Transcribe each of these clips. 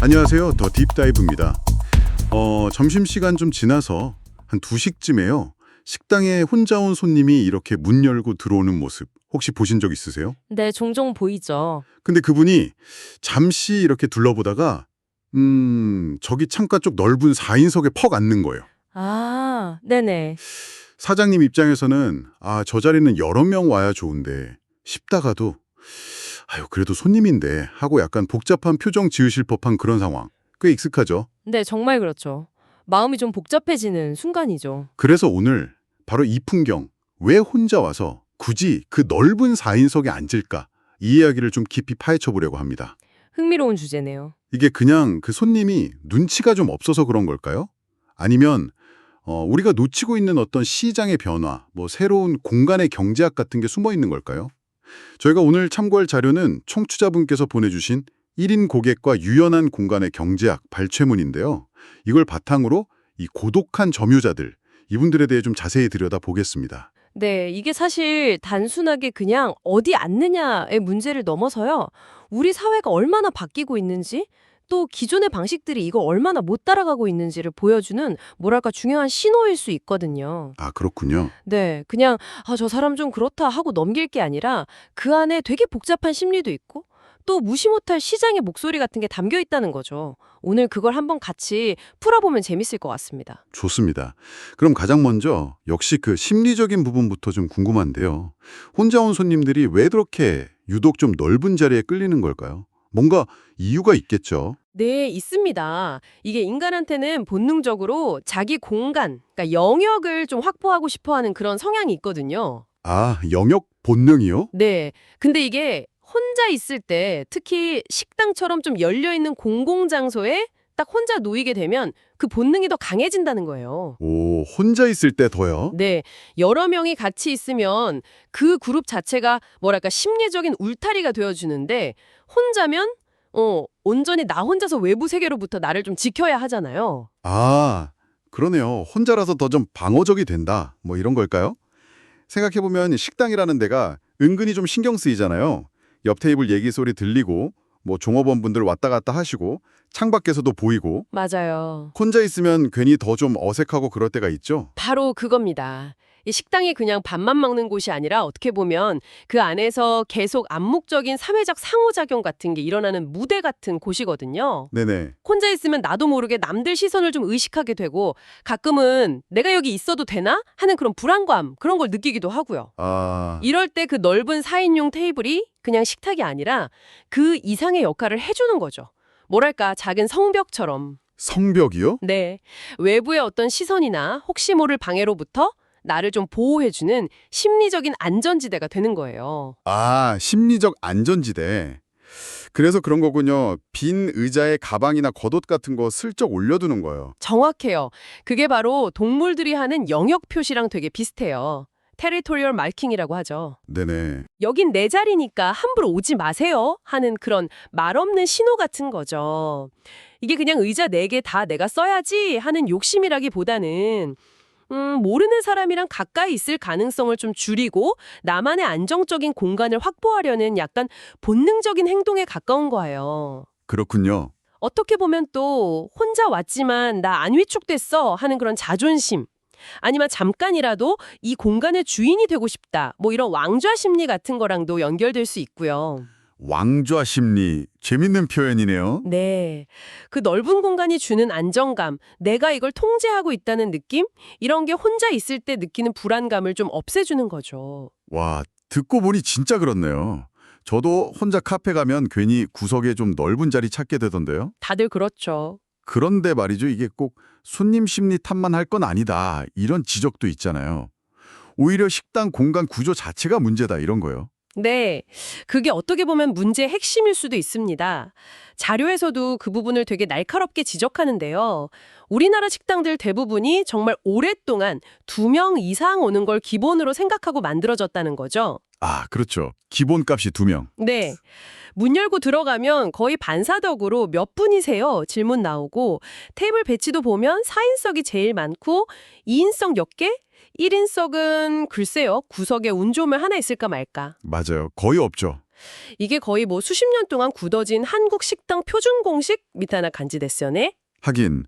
안녕하세요. 더 딥다이브입니다. 점심시간 좀 지나서 한 2시쯤에요. 식당에 혼자 온 손님이 이렇게 문 열고 들어오는 모습 혹시 보신 적 있으세요? 네, 종종 보이죠. 근데 그분이 잠시 이렇게 둘러보다가 저기 창가 쪽 넓은 4인석에 퍽 앉는 거예요. 아, 네네. 사장님 입장에서는 저 자리는 여러 명 와야 좋은데 싶다가도 아유 그래도 손님인데 하고 약간 복잡한 표정 지으실 법한 그런 상황. 꽤 익숙하죠? 네, 정말 그렇죠. 마음이 좀 복잡해지는 순간이죠. 그래서 오늘 바로 이 풍경, 왜 혼자 와서 굳이 그 넓은 4인석에 앉을까? 이 이야기를 좀 깊이 파헤쳐 보려고 합니다. 흥미로운 주제네요. 이게 그냥 그 손님이 눈치가 좀 없어서 그런 걸까요? 아니면 우리가 놓치고 있는 어떤 시장의 변화, 새로운 공간의 경제학 같은 게 숨어 있는 걸까요? 저희가 오늘 참고할 자료는 청취자분께서 보내주신 1인 고객과 유연한 공간의 경제학 발췌문인데요. 이걸 바탕으로 이 고독한 점유자들, 이분들에 대해 좀 자세히 들여다보겠습니다. 네, 이게 사실 단순하게 그냥 어디 앉느냐의 문제를 넘어서요. 우리 사회가 얼마나 바뀌고 있는지, 또 기존의 방식들이 이걸 얼마나 못 따라가고 있는지를 보여주는 뭐랄까 중요한 신호일 수 있거든요. 아, 그렇군요. 네, 그냥 저 사람 좀 그렇다 하고 넘길 게 아니라 그 안에 되게 복잡한 심리도 있고 또 무시 못할 시장의 목소리 같은 게 담겨 있다는 거죠. 오늘 그걸 한번 같이 풀어보면 재밌을 것 같습니다. 좋습니다. 그럼 가장 먼저 역시 그 심리적인 부분부터 좀 궁금한데요. 혼자 온 손님들이 왜 그렇게 유독 좀 넓은 자리에 끌리는 걸까요? 뭔가 이유가 있겠죠. 네, 있습니다. 이게 인간한테는 본능적으로 자기 공간, 그러니까 영역을 좀 확보하고 싶어 하는 그런 성향이 있거든요. 아, 영역 본능이요? 네. 근데 이게 혼자 있을 때 특히 식당처럼 좀 열려있는 공공장소에 딱 혼자 놓이게 되면 그 본능이 더 강해진다는 거예요. 오, 혼자 있을 때 더요? 네. 여러 명이 같이 있으면 그 그룹 자체가 뭐랄까 심리적인 울타리가 되어주는데 혼자면 온전히 나 혼자서 외부 세계로부터 나를 좀 지켜야 하잖아요. 아, 그러네요. 혼자라서 더 좀 방어적이 된다. 이런 걸까요? 생각해보면 식당이라는 데가 은근히 좀 신경 쓰이잖아요. 옆 테이블 얘기 소리 들리고 종업원분들 왔다 갔다 하시고 창밖에서도 보이고 맞아요. 혼자 있으면 괜히 더 좀 어색하고 그럴 때가 있죠. 바로 그겁니다. 이 식당이 그냥 밥만 먹는 곳이 아니라 어떻게 보면 그 안에서 계속 암묵적인 사회적 상호작용 같은 게 일어나는 무대 같은 곳이거든요. 네네. 혼자 있으면 나도 모르게 남들 시선을 좀 의식하게 되고 가끔은 내가 여기 있어도 되나? 하는 그런 불안감, 그런 걸 느끼기도 하고요. 아, 이럴 때 그 넓은 4인용 테이블이 그냥 식탁이 아니라 그 이상의 역할을 해주는 거죠. 뭐랄까 작은 성벽처럼. 성벽이요? 네. 외부의 어떤 시선이나 혹시 모를 방해로부터 나를 좀 보호해주는 심리적인 안전지대가 되는 거예요. 아, 심리적 안전지대. 그래서 그런 거군요. 빈 의자에 가방이나 겉옷 같은 거 슬쩍 올려두는 거예요. 정확해요. 그게 바로 동물들이 하는 영역 표시랑 되게 비슷해요. 테리토리얼 마킹이라고 하죠. 네네. 여긴 내 자리니까 함부로 오지 마세요 하는 그런 말없는 신호 같은 거죠. 이게 그냥 의자 4개 다 내가 써야지 하는 욕심이라기보다는 모르는 사람이랑 가까이 있을 가능성을 좀 줄이고 나만의 안정적인 공간을 확보하려는 약간 본능적인 행동에 가까운 거예요. 그렇군요. 어떻게 보면 또 혼자 왔지만 나 안 위축됐어 하는 그런 자존심 아니면 잠깐이라도 이 공간의 주인이 되고 싶다 이런 왕좌 심리 같은 거랑도 연결될 수 있고요. 왕좌 심리. 재밌는 표현이네요. 네. 그 넓은 공간이 주는 안정감, 내가 이걸 통제하고 있다는 느낌? 이런 게 혼자 있을 때 느끼는 불안감을 좀 없애주는 거죠. 와, 듣고 보니 진짜 그렇네요. 저도 혼자 카페 가면 괜히 구석에 좀 넓은 자리 찾게 되던데요. 다들 그렇죠. 그런데 말이죠. 이게 꼭 손님 심리 탓만 할 건 아니다. 이런 지적도 있잖아요. 오히려 식당 공간 구조 자체가 문제다. 이런 거요. 네. 그게 어떻게 보면 문제의 핵심일 수도 있습니다. 자료에서도 그 부분을 되게 날카롭게 지적하는데요. 우리나라 식당들 대부분이 정말 오랫동안 2명 이상 오는 걸 기본으로 생각하고 만들어졌다는 거죠. 아, 그렇죠. 기본값이 2명. 네. 문 열고 들어가면 거의 반사적으로 몇 분이세요? 질문 나오고 테이블 배치도 보면 4인석이 제일 많고 2인석 몇 개? 1인석은 글쎄요. 구석에 운 좋으면 하나 있을까 말까. 맞아요. 거의 없죠. 이게 거의 뭐 수십 년 동안 굳어진 한국 식당 표준 공식 미타나 간지됐어네. 하긴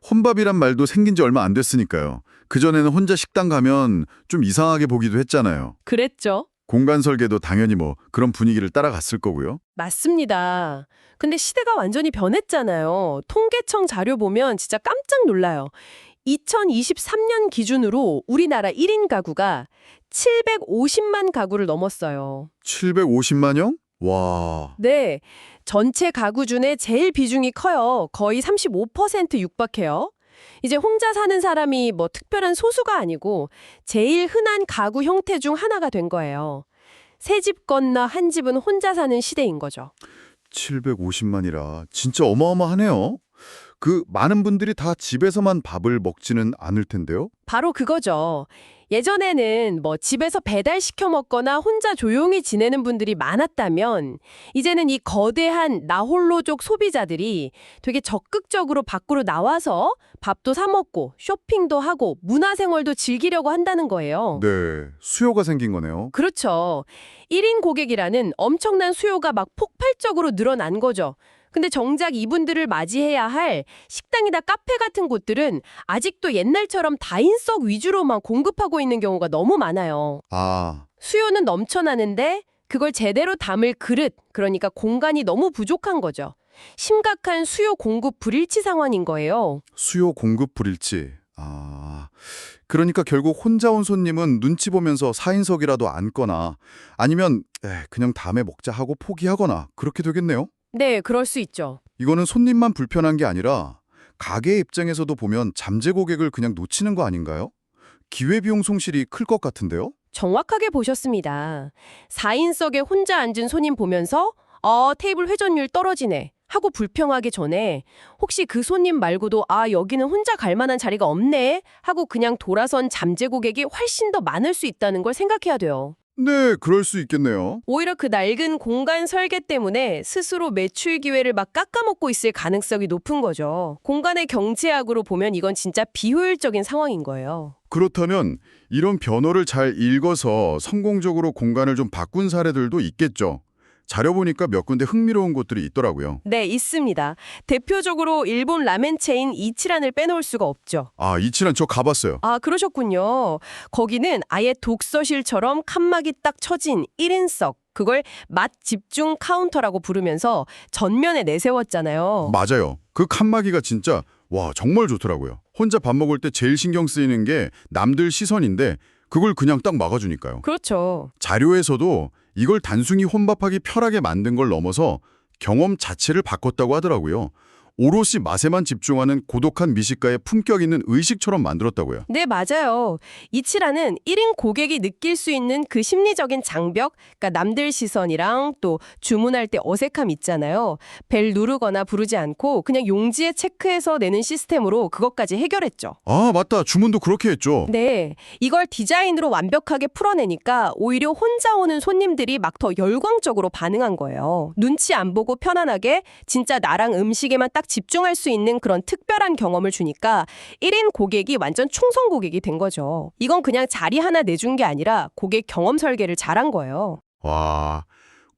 혼밥이란 말도 생긴 지 얼마 안 됐으니까요. 그전에는 혼자 식당 가면 좀 이상하게 보기도 했잖아요. 그랬죠. 공간 설계도 당연히 뭐 그런 분위기를 따라갔을 거고요. 맞습니다. 근데 시대가 완전히 변했잖아요. 통계청 자료 보면 진짜 깜짝 놀라요. 2023년 기준으로 우리나라 1인 가구가 750만 가구를 넘었어요. 750만형? 와, 네, 전체 가구 중에 제일 비중이 커요. 거의 35% 육박해요. 이제 혼자 사는 사람이 뭐 특별한 소수가 아니고 제일 흔한 가구 형태 중 하나가 된 거예요. 세 집 건너 한 집은 혼자 사는 시대인 거죠. 750만이라 진짜 어마어마하네요. 그 많은 분들이 다 집에서만 밥을 먹지는 않을 텐데요. 바로 그거죠. 예전에는 뭐 집에서 배달시켜 먹거나 혼자 조용히 지내는 분들이 많았다면 이제는 이 거대한 나홀로족 소비자들이 되게 적극적으로 밖으로 나와서 밥도 사 먹고 쇼핑도 하고 문화생활도 즐기려고 한다는 거예요. 네, 수요가 생긴 거네요. 그렇죠. 1인 고객이라는 엄청난 수요가 막 폭발적으로 늘어난 거죠. 근데 정작 이분들을 맞이해야 할 식당이나 카페 같은 곳들은 아직도 옛날처럼 다인석 위주로만 공급하고 있는 경우가 너무 많아요. 아, 수요는 넘쳐나는데 그걸 제대로 담을 그릇, 그러니까 공간이 너무 부족한 거죠. 심각한 수요 공급 불일치 상황인 거예요. 수요 공급 불일치. 아, 그러니까 결국 혼자 온 손님은 눈치 보면서 4인석이라도 앉거나 아니면 그냥 다음에 먹자 하고 포기하거나 그렇게 되겠네요. 네, 그럴 수 있죠. 이거는 손님만 불편한 게 아니라 가게 입장에서도 보면 잠재 고객을 그냥 놓치는 거 아닌가요? 기회비용 손실이 클 것 같은데요? 정확하게 보셨습니다. 4인석에 혼자 앉은 손님 보면서 테이블 회전율 떨어지네 하고 불평하기 전에 혹시 그 손님 말고도 여기는 혼자 갈 만한 자리가 없네 하고 그냥 돌아선 잠재 고객이 훨씬 더 많을 수 있다는 걸 생각해야 돼요. 네, 그럴 수 있겠네요. 오히려 그 낡은 공간 설계 때문에 스스로 매출 기회를 막 깎아먹고 있을 가능성이 높은 거죠. 공간의 경제학으로 보면 이건 진짜 비효율적인 상황인 거예요. 그렇다면 이런 변화를 잘 읽어서 성공적으로 공간을 좀 바꾼 사례들도 있겠죠. 자료 보니까 몇 군데 흥미로운 곳들이 있더라고요. 네, 있습니다. 대표적으로 일본 라멘 체인 이치란을 빼놓을 수가 없죠. 아, 이치란 저 가봤어요. 그러셨군요. 거기는 아예 독서실처럼 칸막이 딱 쳐진 1인석, 그걸 맛 집중 카운터라고 부르면서 전면에 내세웠잖아요. 맞아요. 그 칸막이가 진짜 와 정말 좋더라고요. 혼자 밥 먹을 때 제일 신경 쓰이는 게 남들 시선인데 그걸 그냥 딱 막아주니까요. 그렇죠. 자료에서도 이걸 단순히 혼밥하기 편하게 만든 걸 넘어서 경험 자체를 바꿨다고 하더라고요. 오롯이 맛에만 집중하는 고독한 미식가의 품격 있는 의식처럼 만들었다고요. 네, 맞아요. 이치라는 1인 고객이 느낄 수 있는 그 심리적인 장벽, 그러니까 남들 시선이랑 또 주문할 때 어색함 있잖아요. 벨 누르거나 부르지 않고 그냥 용지에 체크해서 내는 시스템으로 그것까지 해결했죠. 아, 맞다. 주문도 그렇게 했죠. 네, 이걸 디자인으로 완벽하게 풀어내니까 오히려 혼자 오는 손님들이 막 더 열광적으로 반응한 거예요. 눈치 안 보고 편안하게 진짜 나랑 음식에만 딱 집중할 수 있는 그런 특별한 경험을 주니까 1인 고객이 완전 충성 고객이 된 거죠. 이건 그냥 자리 하나 내준 게 아니라 고객 경험 설계를 잘한 거예요. 와,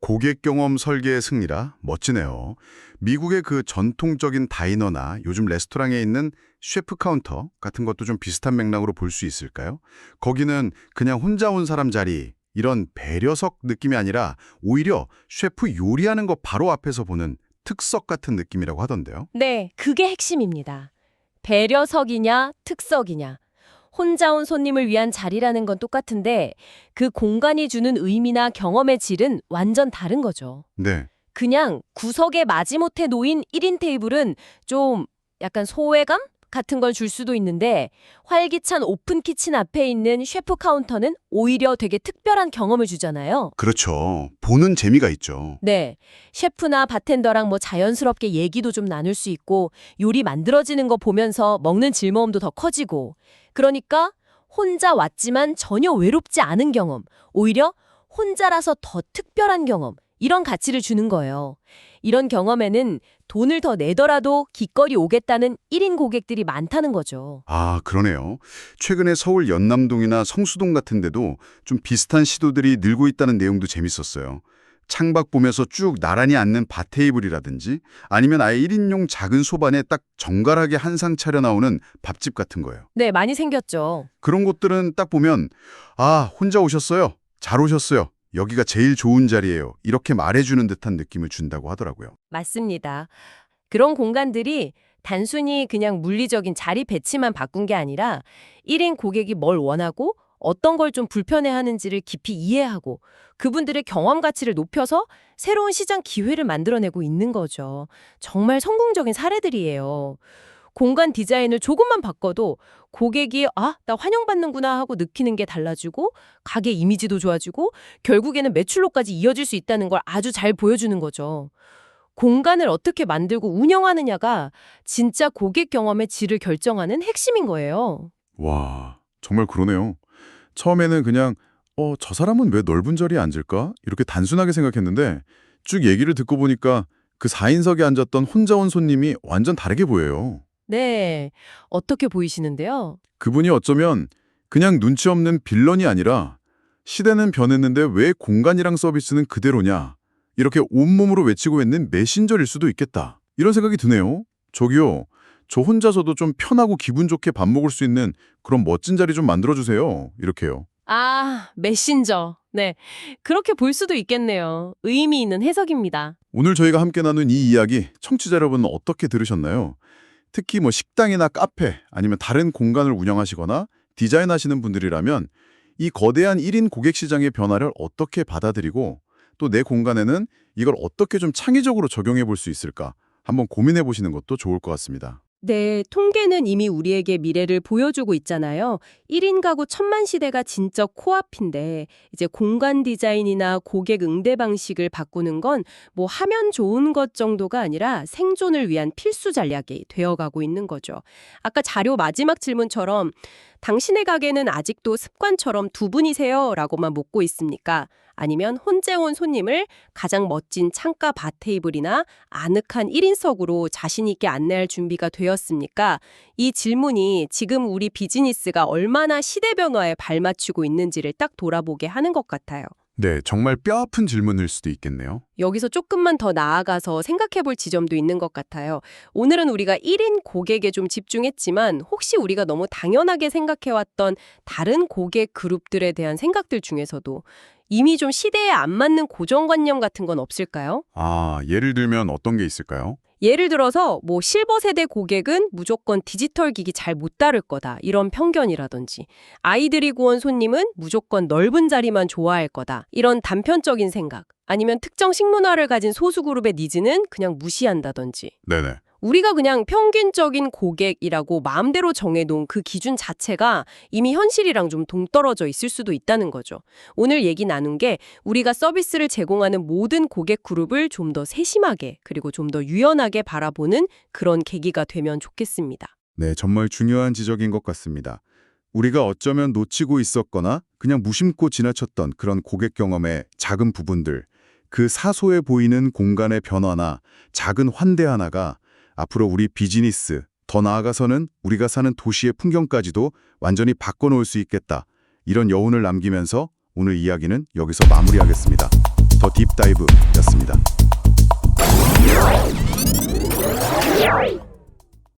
고객 경험 설계의 승리라 멋지네요. 미국의 그 전통적인 다이너나 요즘 레스토랑에 있는 셰프 카운터 같은 것도 좀 비슷한 맥락으로 볼 수 있을까요? 거기는 그냥 혼자 온 사람 자리, 이런 배려석 느낌이 아니라 오히려 셰프 요리하는 거 바로 앞에서 보는 특석 같은 느낌이라고 하던데요. 네, 그게 핵심입니다. 배려석이냐, 특석이냐. 혼자 온 손님을 위한 자리라는 건 똑같은데 그 공간이 주는 의미나 경험의 질은 완전 다른 거죠. 네. 그냥 구석에 마지못해 놓인 1인 테이블은 좀 약간 소외감 같은 걸 줄 수도 있는데 활기찬 오픈 키친 앞에 있는 셰프 카운터는 오히려 되게 특별한 경험을 주잖아요. 그렇죠. 보는 재미가 있죠. 네, 셰프나 바텐더랑 뭐 자연스럽게 얘기도 좀 나눌 수 있고 요리 만들어지는 거 보면서 먹는 즐거움도 더 커지고 그러니까 혼자 왔지만 전혀 외롭지 않은 경험, 오히려 혼자라서 더 특별한 경험, 이런 가치를 주는 거예요. 이런 경험에는 돈을 더 내더라도 기꺼이 오겠다는 1인 고객들이 많다는 거죠. 아, 그러네요. 최근에 서울 연남동이나 성수동 같은 데도 좀 비슷한 시도들이 늘고 있다는 내용도 재밌었어요. 창밖 보면서 쭉 나란히 앉는 바 테이블이라든지 아니면 아예 1인용 작은 소반에 딱 정갈하게 한 상 차려 나오는 밥집 같은 거예요. 네, 많이 생겼죠. 그런 곳들은 딱 보면 아, 혼자 오셨어요. 잘 오셨어요. 여기가 제일 좋은 자리예요. 이렇게 말해주는 듯한 느낌을 준다고 하더라고요. 맞습니다. 그런 공간들이 단순히 그냥 물리적인 자리 배치만 바꾼 게 아니라 1인 고객이 뭘 원하고 어떤 걸 좀 불편해하는지를 깊이 이해하고 그분들의 경험 가치를 높여서 새로운 시장 기회를 만들어내고 있는 거죠. 정말 성공적인 사례들이에요. 공간 디자인을 조금만 바꿔도 고객이 아, 나 환영받는구나 하고 느끼는 게 달라지고 가게 이미지도 좋아지고 결국에는 매출로까지 이어질 수 있다는 걸 아주 잘 보여주는 거죠. 공간을 어떻게 만들고 운영하느냐가 진짜 고객 경험의 질을 결정하는 핵심인 거예요. 와, 정말 그러네요. 처음에는 그냥 저 사람은 왜 넓은 자리에 앉을까? 이렇게 단순하게 생각했는데 쭉 얘기를 듣고 보니까 그 4인석에 앉았던 혼자 온 손님이 완전 다르게 보여요. 네, 어떻게 보이시는데요? 그분이 어쩌면 그냥 눈치 없는 빌런이 아니라 시대는 변했는데 왜 공간이랑 서비스는 그대로냐? 이렇게 온몸으로 외치고 있는 메신저일 수도 있겠다. 이런 생각이 드네요. 저기요, 저 혼자서도 좀 편하고 기분 좋게 밥 먹을 수 있는 그런 멋진 자리 좀 만들어주세요. 이렇게요. 아, 메신저. 네, 그렇게 볼 수도 있겠네요. 의미 있는 해석입니다. 오늘 저희가 함께 나눈 이 이야기 청취자 여러분은 어떻게 들으셨나요? 특히 뭐 식당이나 카페 아니면 다른 공간을 운영하시거나 디자인하시는 분들이라면 이 거대한 1인 고객 시장의 변화를 어떻게 받아들이고 또 내 공간에는 이걸 어떻게 좀 창의적으로 적용해 볼 수 있을까 한번 고민해 보시는 것도 좋을 것 같습니다. 네, 통계는 이미 우리에게 미래를 보여주고 있잖아요. 1인 가구 1000만 시대가 진짜 코앞인데 이제 공간 디자인이나 고객 응대 방식을 바꾸는 건 뭐 하면 좋은 것 정도가 아니라 생존을 위한 필수 전략이 되어가고 있는 거죠. 아까 자료 마지막 질문처럼 당신의 가게는 아직도 습관처럼 두 분이세요? 라고만 묻고 있습니까? 아니면 혼자 온 손님을 가장 멋진 창가 바 테이블이나 아늑한 1인석으로 자신 있게 안내할 준비가 되었습니까? 이 질문이 지금 우리 비즈니스가 얼마나 시대 변화에 발맞추고 있는지를 딱 돌아보게 하는 것 같아요. 네, 정말 뼈아픈 질문일 수도 있겠네요. 여기서 조금만 더 나아가서 생각해 볼 지점도 있는 것 같아요. 오늘은 우리가 1인 고객에 좀 집중했지만 혹시 우리가 너무 당연하게 생각해왔던 다른 고객 그룹들에 대한 생각들 중에서도 이미 좀 시대에 안 맞는 고정관념 같은 건 없을까요? 아, 예를 들면 어떤 게 있을까요? 예를 들어서 뭐 실버 세대 고객은 무조건 디지털 기기 잘 못 다룰 거다 이런 편견이라든지 아이들이 구원 손님은 무조건 넓은 자리만 좋아할 거다 이런 단편적인 생각 아니면 특정 식문화를 가진 소수 그룹의 니즈는 그냥 무시한다든지 네네. 우리가 그냥 평균적인 고객이라고 마음대로 정해놓은 그 기준 자체가 이미 현실이랑 좀 동떨어져 있을 수도 있다는 거죠. 오늘 얘기 나눈 게 우리가 서비스를 제공하는 모든 고객 그룹을 좀 더 세심하게 그리고 좀 더 유연하게 바라보는 그런 계기가 되면 좋겠습니다. 네, 정말 중요한 지적인 것 같습니다. 우리가 어쩌면 놓치고 있었거나 그냥 무심코 지나쳤던 그런 고객 경험의 작은 부분들, 그 사소해 보이는 공간의 변화나 작은 환대 하나가 앞으로 우리 비즈니스, 더 나아가서는 우리가 사는 도시의 풍경까지도 완전히 바꿔놓을 수 있겠다. 이런 여운을 남기면서 오늘 이야기는 여기서 마무리하겠습니다. 더 딥다이브였습니다.